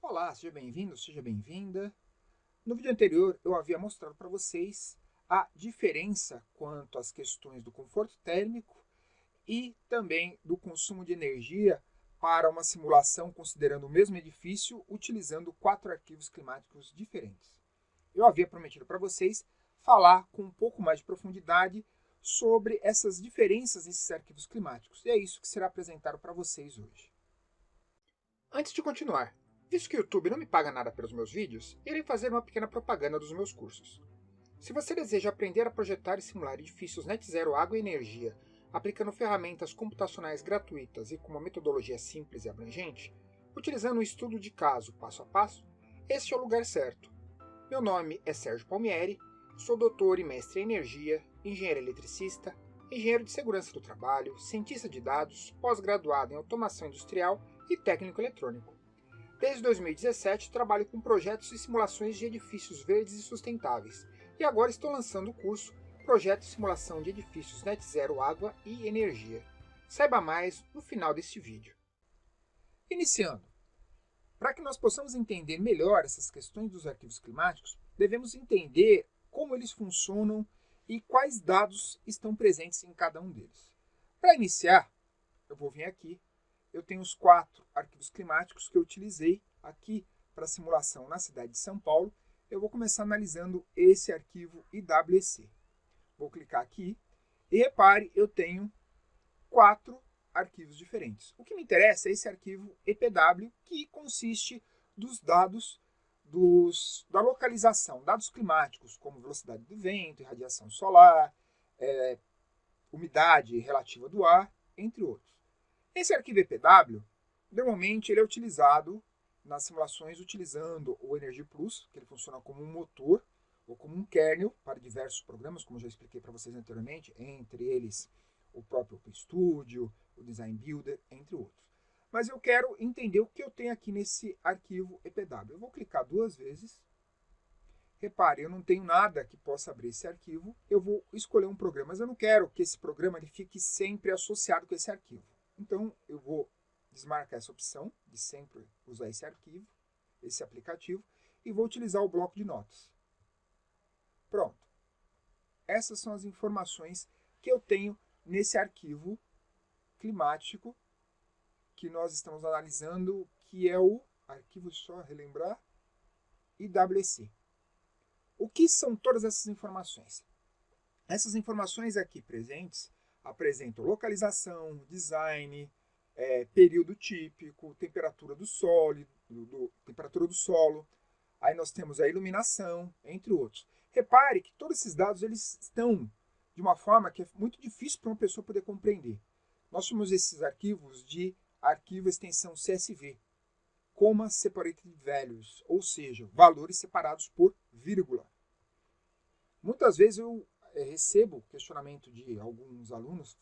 Olá, seja bem-vindo, seja bem-vinda. No vídeo anterior eu havia mostrado para vocês a diferença quanto às questões do conforto térmico e também do consumo de energia para uma simulação considerando o mesmo edifício utilizando 4 arquivos climáticos diferentes. Eu havia prometido para vocês falar com um pouco mais de profundidade sobre essas diferenças nesses arquivos climáticos e é isso que será apresentado para vocês hoje. Antes de continuar, visto que o YouTube não me paga nada pelos meus vídeos, irei fazer uma pequena propaganda dos meus cursos. Se você deseja aprender a projetar e simular edifícios net zero água e energia, aplicando ferramentas computacionais gratuitas e com uma metodologia simples e abrangente, utilizando um estudo de caso passo a passo, este é o lugar certo. Meu nome é Sérgio Palmieri, sou doutor e mestre em energia, engenheiro eletricista, engenheiro de segurança do trabalho, cientista de dados, pós-graduado em automação industrial e técnico eletrônico. Desde 2017 trabalho com projetos e simulações de edifícios verdes e sustentáveis, e agora estou lançando o curso Projeto e Simulação de Edifícios Net Zero Água e Energia. Saiba mais no final deste vídeo. Iniciando, para que nós possamos entender melhor essas questões dos arquivos climáticos, devemos entender como eles funcionam e quais dados estão presentes em cada um deles. Para iniciar, eu vou vir aqui. Eu tenho os 4 arquivos climáticos que eu utilizei aqui para simulação na cidade de São Paulo. Eu vou começar analisando esse arquivo IWC. Vou clicar aqui e repare, eu tenho 4 arquivos diferentes. O que me interessa é esse arquivo EPW, que consiste dos dados da localização, dados climáticos, como velocidade do vento, irradiação solar, umidade relativa do ar, entre outros. Esse arquivo EPW, normalmente ele é utilizado nas simulações utilizando o Energy Plus, que ele funciona como um motor ou como um kernel para diversos programas, como eu já expliquei para vocês anteriormente, entre eles o próprio OpenStudio, o Design Builder, entre outros. Mas eu quero entender o que eu tenho aqui nesse arquivo EPW. Eu vou clicar 2 vezes. Repare, eu não tenho nada que possa abrir esse arquivo. Eu vou escolher um programa, mas eu não quero que esse programa ele fique sempre associado com esse arquivo. Então, eu vou desmarcar essa opção de sempre usar esse arquivo, esse aplicativo, e vou utilizar o bloco de notas. Pronto. Essas são as informações que eu tenho nesse arquivo climático que nós estamos analisando, que é o arquivo, só relembrar, IWC. O que são todas essas informações? Essas informações aqui presentes apresentam localização, design, período típico, temperatura do solo, aí nós temos a iluminação, entre outros. Repare que todos esses dados eles estão de uma forma que é muito difícil para uma pessoa poder compreender. Nós chamamos esses arquivos de arquivo extensão CSV, Comma Separated Values, ou seja, valores separados por vírgula. Muitas vezes eu recebo questionamento de alguns alunos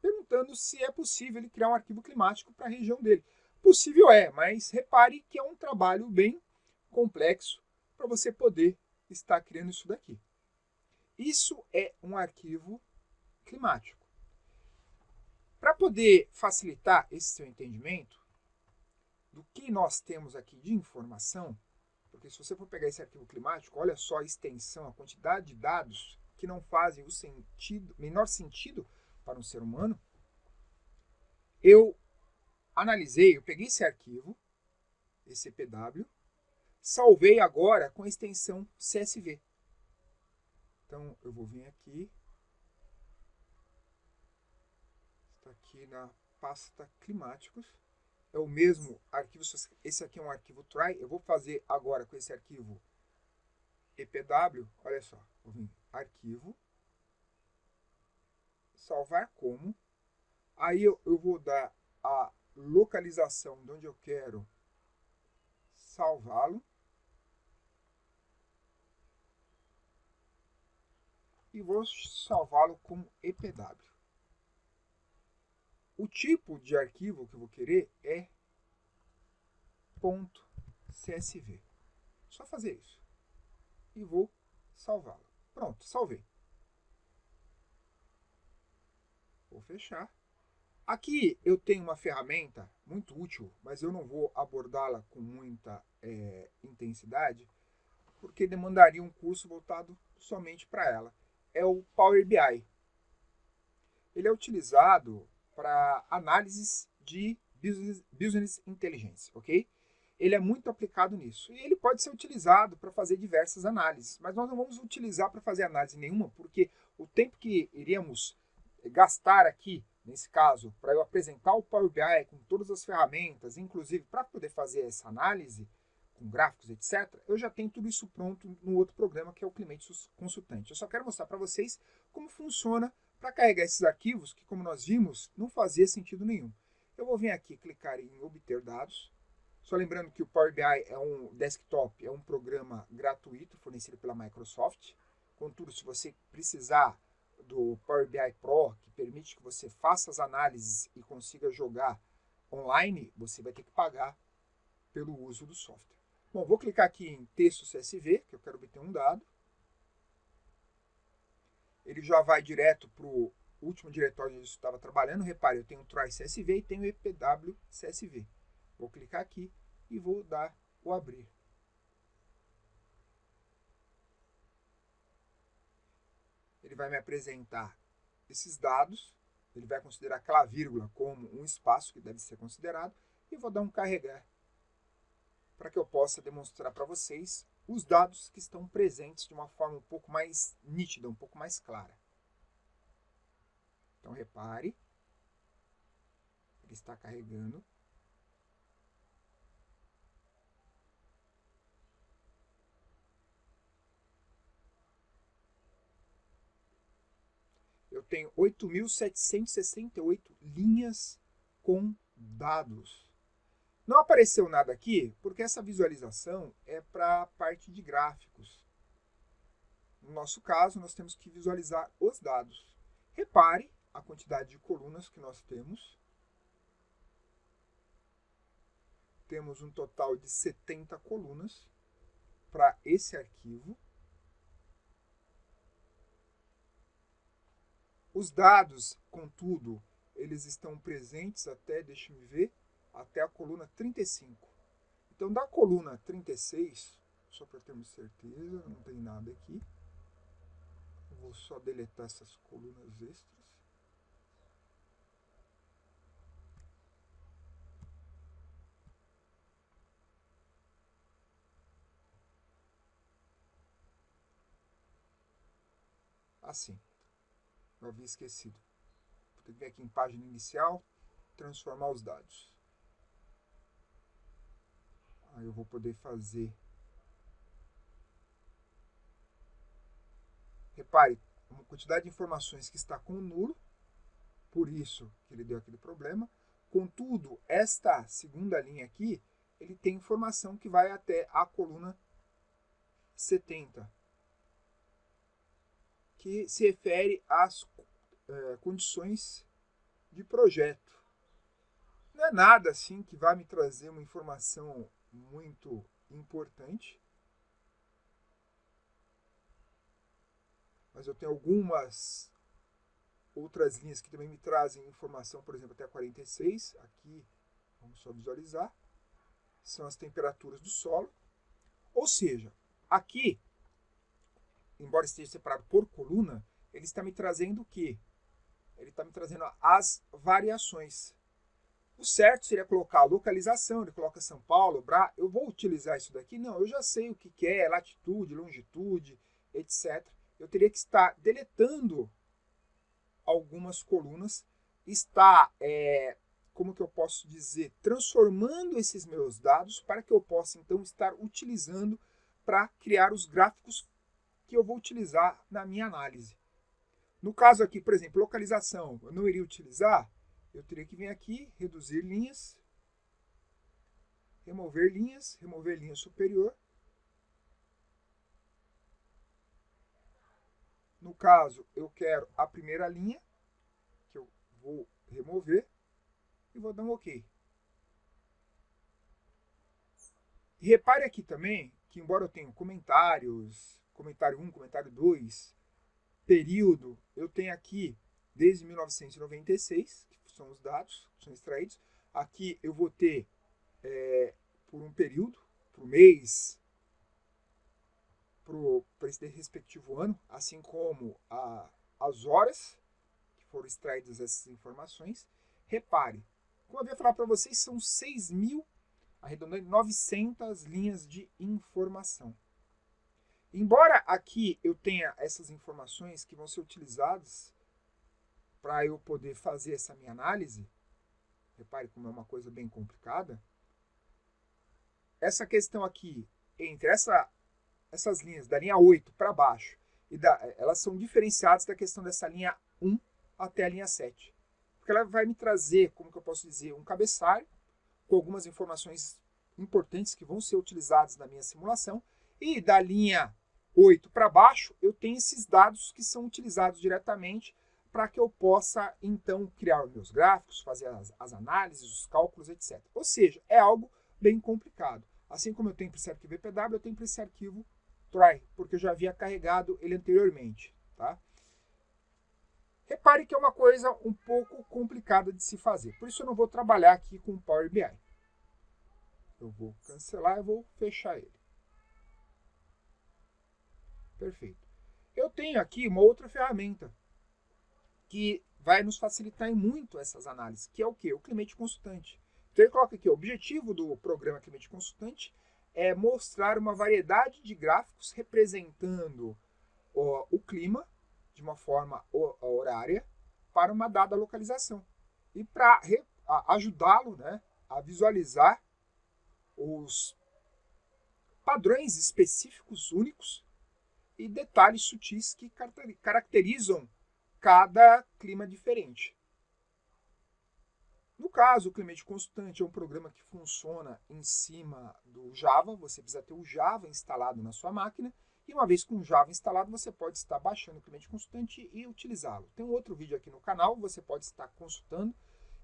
perguntando se é possível ele criar um arquivo climático para a região dele. Possível é, mas repare que é um trabalho bem complexo para você poder estar criando isso daqui. Isso é um arquivo climático. Para poder facilitar esse seu entendimento do que nós temos aqui de informação, porque se você for pegar esse arquivo climático, olha só a extensão, a quantidade de dados que não fazem o menor sentido para um ser humano. Eu analisei, eu peguei esse arquivo, esse EPW, salvei agora com a extensão CSV. Então, eu vou vir aqui. Está aqui na pasta climáticos. É o mesmo arquivo, esse aqui é um arquivo try. Eu vou fazer agora com esse arquivo EPW. Olha só, vou vir arquivo, salvar como. Aí eu vou dar a localização de onde eu quero salvá-lo. E vou salvá-lo como EPW. O tipo de arquivo que eu vou querer é .csv. Só fazer isso. E vou salvá-lo. Pronto, salvei. Vou fechar. Aqui eu tenho uma ferramenta muito útil, mas eu não vou abordá-la com muita intensidade, porque demandaria um curso voltado somente para ela. É o Power BI. Ele é utilizado para análises de business intelligence, ok? Ele é muito aplicado nisso. E ele pode ser utilizado para fazer diversas análises, mas nós não vamos utilizar para fazer análise nenhuma, porque o tempo que iríamos gastar aqui, nesse caso, para eu apresentar o Power BI com todas as ferramentas, inclusive para poder fazer essa análise, com gráficos, etc., eu já tenho tudo isso pronto no outro programa, que é o Clemente Consultante. Eu só quero mostrar para vocês como funciona para carregar esses arquivos, que, como nós vimos, não fazia sentido nenhum. Eu vou vir aqui, clicar em obter dados. Só lembrando que o Power BI é um desktop, é um programa gratuito fornecido pela Microsoft. Contudo, se você precisar do Power BI Pro, que permite que você faça as análises e consiga jogar online, você vai ter que pagar pelo uso do software. Bom, vou clicar aqui em texto CSV, que eu quero obter um dado. Ele já vai direto para o último diretório onde eu estava trabalhando. Repare, eu tenho o try CSV e tenho o EPW CSV. Vou clicar aqui e vou dar o abrir. Ele vai me apresentar esses dados. Ele vai considerar aquela vírgula como um espaço que deve ser considerado. E vou dar um carregar para que eu possa demonstrar para vocês os dados que estão presentes de uma forma um pouco mais nítida, um pouco mais clara. Então, repare, ele está carregando. Eu tenho 8.768 linhas com dados. Não apareceu nada aqui, porque essa visualização é para a parte de gráficos. No nosso caso, nós temos que visualizar os dados. Repare a quantidade de colunas que nós temos. Temos um total de 70 colunas para esse arquivo. Os dados, contudo, eles estão presentes até, deixa-me ver, até a coluna 35. Então, da coluna 36, só para termos certeza, não tem nada aqui. Eu vou só deletar essas colunas extras. Assim, eu havia esquecido. Vou ter que vir aqui em página inicial, transformar os dados. Aí eu vou poder fazer. Repare, uma quantidade de informações que está com nulo, por isso que ele deu aquele problema. Contudo, esta segunda linha aqui, ele tem informação que vai até a coluna 70, que se refere às condições de projeto. Não é nada assim que vai me trazer uma informação muito importante, mas eu tenho algumas outras linhas que também me trazem informação, por exemplo, até 46. Aqui, vamos só visualizar, são as temperaturas do solo. Ou seja, aqui, embora esteja separado por coluna, ele está me trazendo o quê? Ele está me trazendo as variações. O certo seria colocar a localização, ele coloca São Paulo, Bra. Eu vou utilizar isso daqui? Não, eu já sei o que é latitude, longitude, etc. Eu teria que estar deletando algumas colunas, está, como que eu posso dizer, transformando esses meus dados para que eu possa, então, estar utilizando para criar os gráficos que eu vou utilizar na minha análise. No caso aqui, por exemplo, localização, eu não iria utilizar, eu teria que vir aqui, reduzir linhas, remover linha superior. No caso, eu quero a primeira linha, que eu vou remover, e vou dar um OK. E repare aqui também que, embora eu tenha comentários, comentário 1, comentário 2, período, eu tenho aqui desde 1996, que são os dados que são extraídos. Aqui eu vou ter por um período, por mês, para esse respectivo ano, assim como as horas que foram extraídas essas informações. Repare, como eu havia falado para vocês, são 6.000, arredondando, 900 linhas de informação. Embora aqui eu tenha essas informações que vão ser utilizadas para eu poder fazer essa minha análise, repare como é uma coisa bem complicada, essa questão aqui, entre essas linhas da linha 8 para baixo, elas são diferenciadas da questão dessa linha 1 até a linha 7. Porque ela vai me trazer, como que eu posso dizer, um cabeçalho com algumas informações importantes que vão ser utilizadas na minha simulação. E da linha 8 para baixo, eu tenho esses dados que são utilizados diretamente para que eu possa, então, criar os meus gráficos, fazer as análises, os cálculos, etc. Ou seja, é algo bem complicado. Assim como eu tenho para esse arquivo EPW, eu tenho para esse arquivo try, porque eu já havia carregado ele anteriormente. Tá? Repare que é uma coisa um pouco complicada de se fazer. Por isso eu não vou trabalhar aqui com o Power BI. Eu vou cancelar e vou fechar ele. Perfeito. Eu tenho aqui uma outra ferramenta que vai nos facilitar muito essas análises, que é o quê? O Climate Consultante. Então ele coloca aqui, o objetivo do programa Climate Consultante é mostrar uma variedade de gráficos representando o clima de uma forma horária para uma dada localização. E para ajudá-lo, né, a visualizar os padrões específicos únicos e detalhes sutis que caracterizam cada clima diferente. No caso, o Climate Consultante é um programa que funciona em cima do Java. Você precisa ter o Java instalado na sua máquina. E uma vez com o Java instalado, você pode estar baixando o Climate Consultante e utilizá-lo. Tem um outro vídeo aqui no canal, você pode estar consultando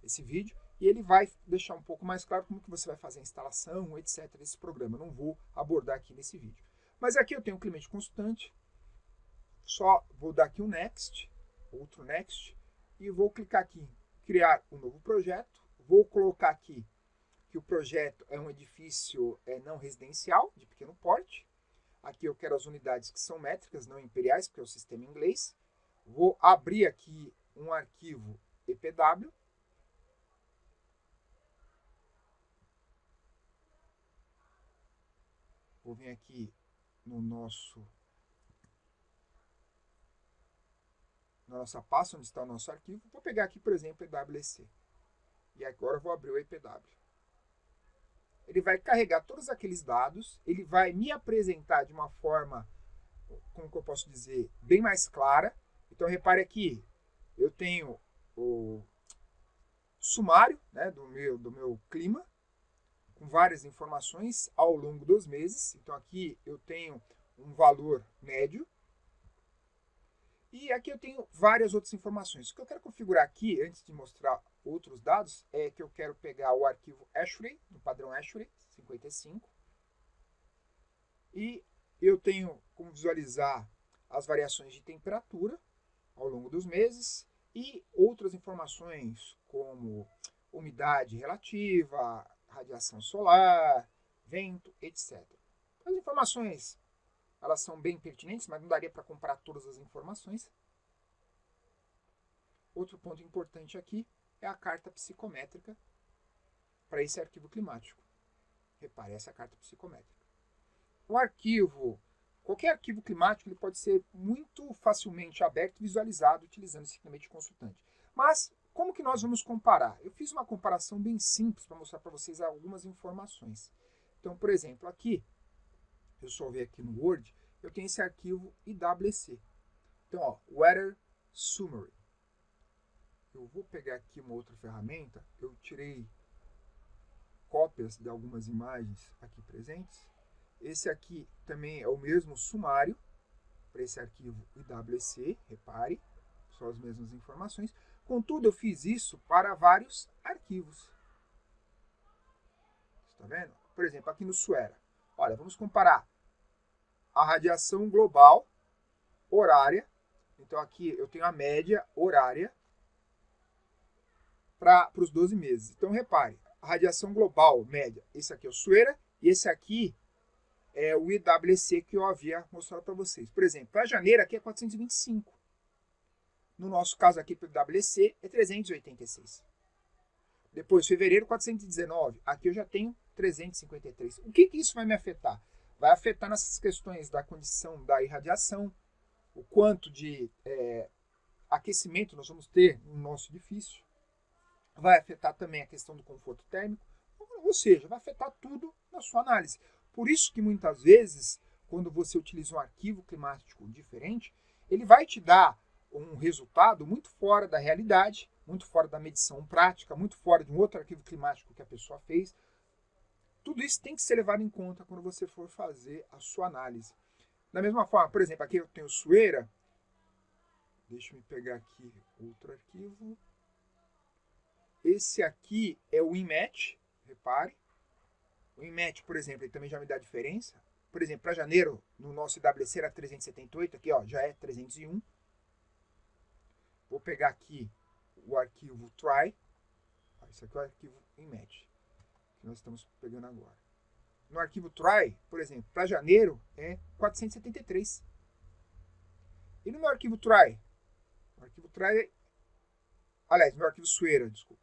esse vídeo. E ele vai deixar um pouco mais claro como que você vai fazer a instalação, etc. desse programa. Eu não vou abordar aqui nesse vídeo. Mas aqui eu tenho o Climate Consultante. Só vou dar aqui um Next, outro Next. E vou clicar aqui em criar um novo projeto. Vou colocar aqui que o projeto é um edifício não residencial, de pequeno porte. Aqui eu quero as unidades que são métricas, não imperiais, porque é o sistema inglês. Vou abrir aqui um arquivo EPW. Vou vir aqui na nossa pasta, onde está o nosso arquivo. Vou pegar aqui, por exemplo, EWC. E agora eu vou abrir o EPW. Ele vai carregar todos aqueles dados, ele vai me apresentar de uma forma, como que eu posso dizer, bem mais clara. Então repare aqui, eu tenho o sumário, né, do meu clima, com várias informações ao longo dos meses. Então aqui eu tenho um valor médio. E aqui eu tenho várias outras informações. O que eu quero configurar aqui, antes de mostrar outros dados, é que eu quero pegar o arquivo ASHRAE, no padrão ASHRAE 55. E eu tenho como visualizar as variações de temperatura ao longo dos meses e outras informações como umidade relativa, radiação solar, vento, etc. As informações, elas são bem pertinentes, mas não daria para comparar todas as informações. Outro ponto importante aqui é a carta psicométrica para esse arquivo climático. Repare, essa carta psicométrica. O arquivo, qualquer arquivo climático, ele pode ser muito facilmente aberto e visualizado utilizando esse Climate Consultante. Mas, como que nós vamos comparar? Eu fiz uma comparação bem simples para mostrar para vocês algumas informações. Então, por exemplo, aqui, eu só ver aqui no Word, eu tenho esse arquivo IWC. Então, ó, Weather Summary. Eu vou pegar aqui uma outra ferramenta, eu tirei cópias de algumas imagens aqui presentes. Esse aqui também é o mesmo sumário para esse arquivo IWC, repare, são as mesmas informações. Contudo, eu fiz isso para vários arquivos. Está vendo? Por exemplo, aqui no SUERA. Olha, vamos comparar a radiação global horária. Então aqui eu tenho a média horária para os 12 meses. Então, repare, a radiação global média, esse aqui é o Suera, e esse aqui é o IWC que eu havia mostrado para vocês. Por exemplo, para janeiro aqui é 425. No nosso caso aqui, para o IWC, é 386. Depois, fevereiro, 419. Aqui eu já tenho 353. O que isso vai me afetar? Vai afetar nessas questões da condição da irradiação, o quanto de aquecimento nós vamos ter no nosso edifício. Vai afetar também a questão do conforto térmico, ou seja, vai afetar tudo na sua análise. Por isso que muitas vezes, quando você utiliza um arquivo climático diferente, ele vai te dar um resultado muito fora da realidade, muito fora da medição prática, muito fora de um outro arquivo climático que a pessoa fez. Tudo isso tem que ser levado em conta quando você for fazer a sua análise. Da mesma forma, por exemplo, aqui eu tenho Suera. Deixa eu pegar aqui outro arquivo. Esse aqui é o INMET, repare. O INMET, por exemplo, ele também já me dá diferença. Por exemplo, para janeiro, no nosso IWC era 378, aqui ó, já é 301. Vou pegar aqui o arquivo try. Esse aqui é o arquivo INMET, que nós estamos pegando agora. No arquivo try, por exemplo, para janeiro é 473. E no meu arquivo try? No arquivo try, aliás, no meu arquivo Suera, desculpe.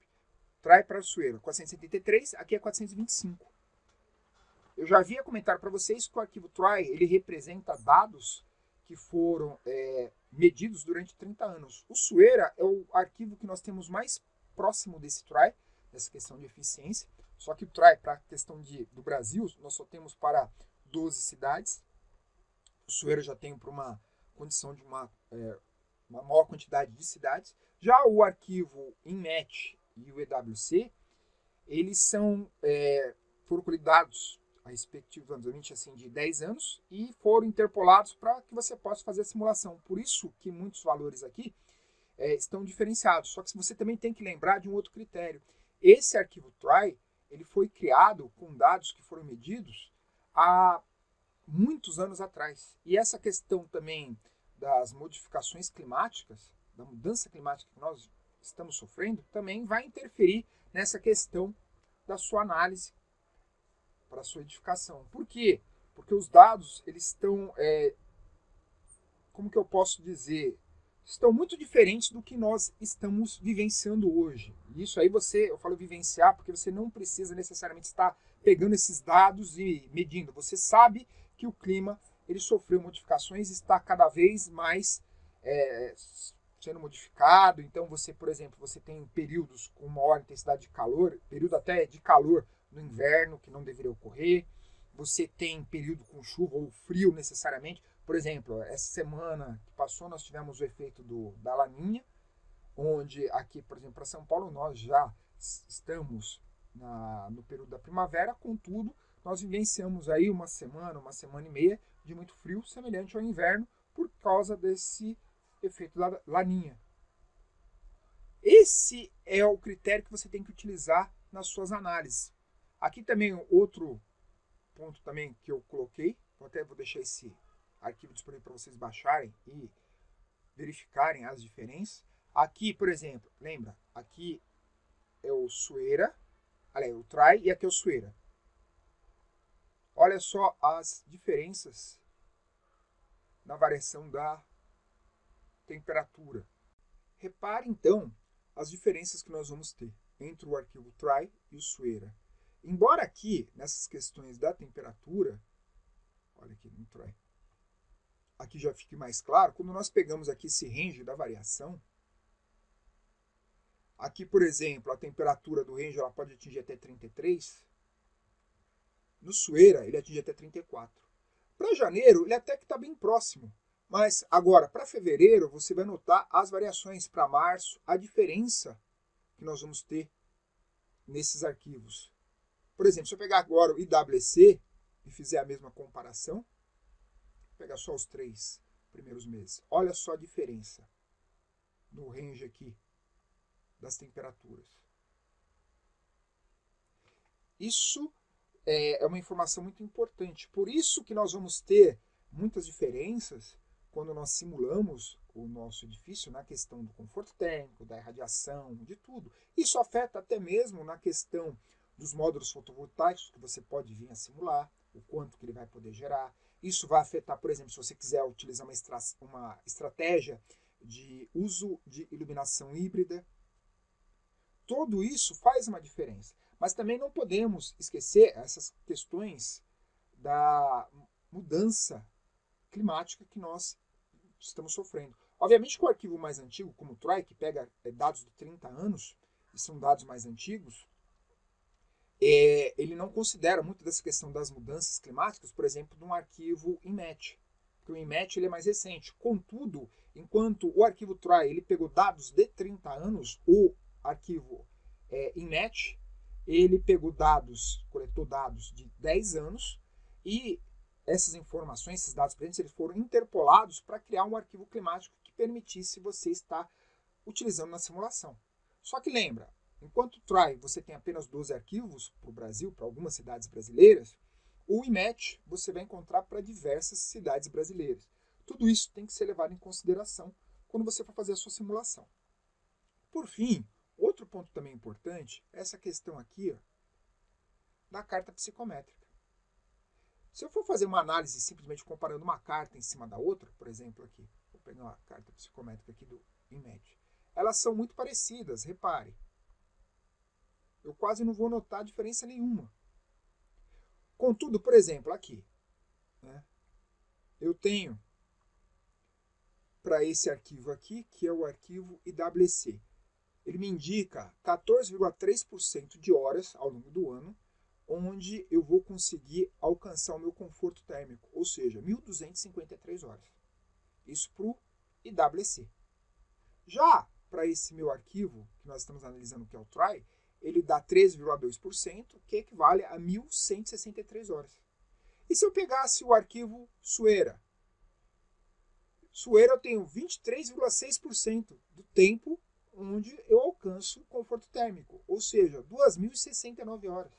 Try para Suera, 473, aqui é 425. Eu já havia comentado para vocês que o arquivo try, ele representa dados que foram medidos durante 30 anos. O Suera é o arquivo que nós temos mais próximo desse try, dessa questão de eficiência. Só que o try, para a questão do Brasil, nós só temos para 12 cidades. O Suera já tem para uma condição de uma maior quantidade de cidades. Já o arquivo INMET e o EWC, eles foram colhidados a respectivamente assim, de 10 anos e foram interpolados para que você possa fazer a simulação. Por isso que muitos valores aqui estão diferenciados. Só que você também tem que lembrar de um outro critério. Esse arquivo try, ele foi criado com dados que foram medidos há muitos anos atrás. E essa questão também das modificações climáticas, da mudança climática que nós estamos sofrendo, também vai interferir nessa questão da sua análise para a sua edificação. Por quê? Porque os dados, eles estão, como que eu posso dizer, estão muito diferentes do que nós estamos vivenciando hoje. Isso aí eu falo vivenciar, porque você não precisa necessariamente estar pegando esses dados e medindo. Você sabe que o clima ele sofreu modificações e está cada vez mais sendo modificado. Então você, por exemplo, você tem períodos com maior intensidade de calor, período até de calor no inverno, que não deveria ocorrer. Você tem período com chuva ou frio necessariamente. Por exemplo, essa semana que passou, nós tivemos o efeito da Laninha, onde aqui, por exemplo, para São Paulo, nós já estamos no período da primavera, contudo, nós vivenciamos aí uma semana e meia de muito frio, semelhante ao inverno, por causa desse efeito da Laninha. Esse é o critério que você tem que utilizar nas suas análises. Aqui também outro ponto também que eu coloquei, vou deixar esse arquivo disponível para vocês baixarem e verificarem as diferenças. Aqui, por exemplo, lembra, aqui é o Suera, aliás, o try, e aqui é o Suera. Olha só as diferenças na variação da temperatura. Repare então as diferenças que nós vamos ter entre o arquivo try e o Suera. Embora aqui, nessas questões da temperatura, olha aqui no try, aqui já fique mais claro, quando nós pegamos aqui esse range da variação, aqui, por exemplo, a temperatura do range ela pode atingir até 33, no Suera ele atinge até 34. Para janeiro, ele até que está bem próximo, mas agora, para fevereiro, você vai notar as variações. Para março, a diferença que nós vamos ter nesses arquivos. Por exemplo, se eu pegar agora o IWC e fizer a mesma comparação, vou pegar só os 3 primeiros meses. Olha só a diferença no range aqui das temperaturas. Isso é uma informação muito importante. Por isso que nós vamos ter muitas diferenças quando nós simulamos o nosso edifício na questão do conforto térmico, da irradiação, de tudo. Isso afeta até mesmo na questão dos módulos fotovoltaicos que você pode vir a simular, o quanto que ele vai poder gerar. Isso vai afetar, por exemplo, se você quiser utilizar uma estratégia de uso de iluminação híbrida. Tudo isso faz uma diferença. Mas também não podemos esquecer essas questões da mudança climática que nós estamos sofrendo. Obviamente que o arquivo mais antigo, como o TROI, que pega dados de 30 anos, e são dados mais antigos, ele não considera muito dessa questão das mudanças climáticas, por exemplo, num arquivo INMET, porque o INMET ele é mais recente. Contudo, enquanto o arquivo TROI ele pegou dados de 30 anos, o arquivo INMET ele pegou dados, coletou dados de 10 anos, e essas informações, esses dados presentes, eles foram interpolados para criar um arquivo climático que permitisse você estar utilizando na simulação. Só que lembra, enquanto o TROI você tem apenas 12 arquivos para o Brasil, para algumas cidades brasileiras, o INMET você vai encontrar para diversas cidades brasileiras. Tudo isso tem que ser levado em consideração quando você for fazer a sua simulação. Por fim, outro ponto também importante é essa questão aqui da carta psicométrica. Se eu for fazer uma análise simplesmente comparando uma carta em cima da outra, por exemplo aqui, vou pegar uma carta psicométrica aqui do INMET, elas são muito parecidas, repare. Eu quase não vou notar diferença nenhuma. Contudo, por exemplo, aqui, eu tenho para esse arquivo aqui, que é o arquivo IWC, ele me indica 14,3% de horas ao longo do ano, onde eu vou conseguir alcançar o meu conforto térmico, ou seja, 1.253 horas. Isso para o IWC. Já para esse meu arquivo, que nós estamos analisando, que é o TROI, ele dá 13,2%, que equivale a 1.163 horas. E se eu pegasse o arquivo Suera? Suera eu tenho 23,6% do tempo onde eu alcanço conforto térmico, ou seja, 2.069 horas.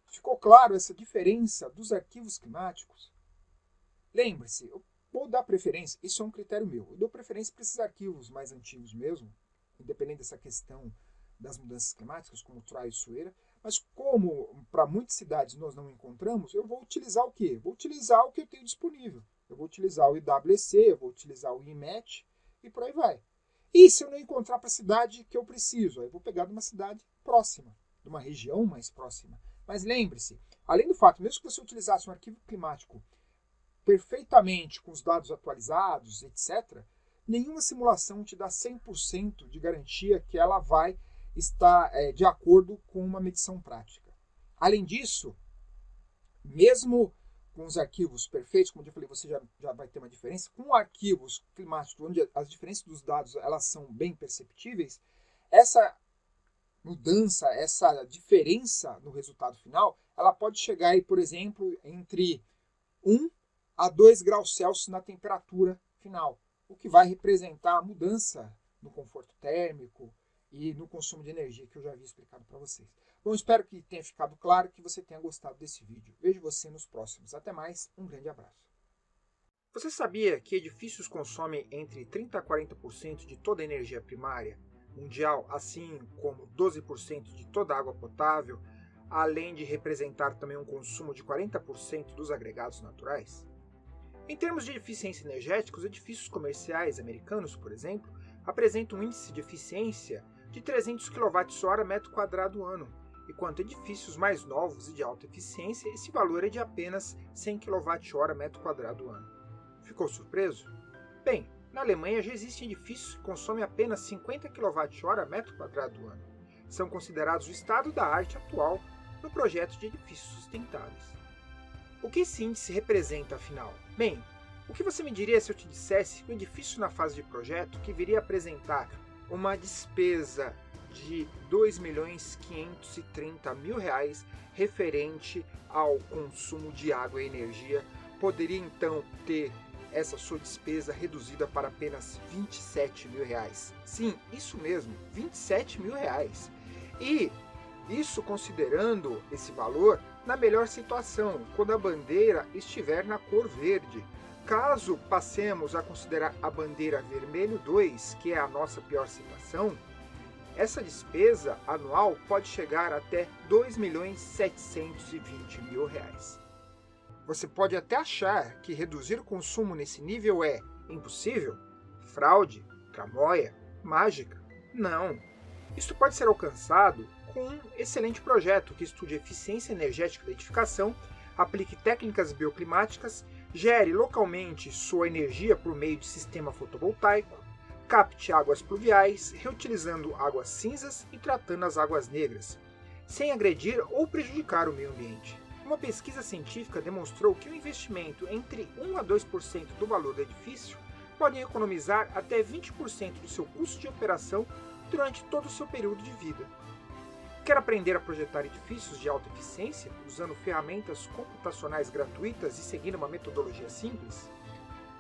Ficou claro essa diferença dos arquivos climáticos? Lembre-se, eu vou dar preferência, isso é um critério meu, eu dou preferência para esses arquivos mais antigos mesmo, independente dessa questão das mudanças climáticas, como o TROI e Suera, mas como para muitas cidades nós não encontramos, eu vou utilizar o quê? Vou utilizar o que eu tenho disponível. Eu vou utilizar o IWC, eu vou utilizar o INMET e por aí vai. E se eu não encontrar para a cidade que eu preciso? Aí eu vou pegar de uma cidade próxima, de uma região mais próxima. Mas lembre-se, além do fato, mesmo que você utilizasse um arquivo climático perfeitamente com os dados atualizados, etc., nenhuma simulação te dá 100% de garantia que ela vai estar de acordo com uma medição prática. Além disso, mesmo com os arquivos perfeitos, como eu falei, você já vai ter uma diferença. Com arquivos climáticos, onde as diferenças dos dados elas são bem perceptíveis, essa mudança, essa diferença no resultado final, ela pode chegar aí, por exemplo, entre 1 a 2 graus Celsius na temperatura final, o que vai representar a mudança no conforto térmico e no consumo de energia que eu já havia explicado para vocês. Bom, espero que tenha ficado claro, que você tenha gostado desse vídeo. Vejo você nos próximos. Até mais, um grande abraço. Você sabia que edifícios consomem entre 30% a 40% de toda a energia primária mundial, assim como 12% de toda a água potável, além de representar também um consumo de 40% dos agregados naturais? Em termos de eficiência energética, os edifícios comerciais americanos, por exemplo, apresentam um índice de eficiência de 300 kWh metro quadrado ano, enquanto edifícios mais novos e de alta eficiência, esse valor é de apenas 100 kWh metro quadrado ano. Ficou surpreso? Bem, na Alemanha já existem edifícios que consomem apenas 50 kWh metro quadrado ano. São considerados o estado da arte atual no projeto de edifícios sustentáveis. O que esse índice representa, afinal? Bem, o que você me diria se eu te dissesse que o edifício na fase de projeto que viria apresentar uma despesa de R$ 2.530.000 referente ao consumo de água e energia, poderia então ter essa sua despesa reduzida para apenas R$ 27.000. Sim, isso mesmo, R$ 27.000. E isso considerando esse valor na melhor situação, quando a bandeira estiver na cor verde. Caso passemos a considerar a bandeira vermelho 2, que é a nossa pior situação, essa despesa anual pode chegar até R$ 2.720.000. Você pode até achar que reduzir o consumo nesse nível é impossível, fraude, tramóia, mágica. Não. Isso pode ser alcançado com um excelente projeto que estude a eficiência energética da edificação, aplique técnicas bioclimáticas, gere localmente sua energia por meio de sistema fotovoltaico, capte águas pluviais, reutilizando águas cinzas e tratando as águas negras, sem agredir ou prejudicar o meio ambiente. Uma pesquisa científica demonstrou que o investimento entre 1 a 2% do valor do edifício pode economizar até 20% do seu custo de operação durante todo o seu período de vida. Quer aprender a projetar edifícios de alta eficiência usando ferramentas computacionais gratuitas e seguindo uma metodologia simples?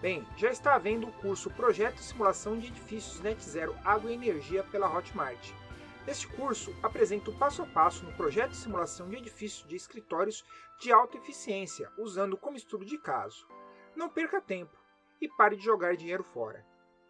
Bem, já está havendo o curso Projeto e Simulação de Edifícios Net Zero Água e Energia pela Hotmart. Este curso apresenta o passo a passo no projeto e simulação de edifícios de escritórios de alta eficiência, usando como estudo de caso. Não perca tempo e pare de jogar dinheiro fora.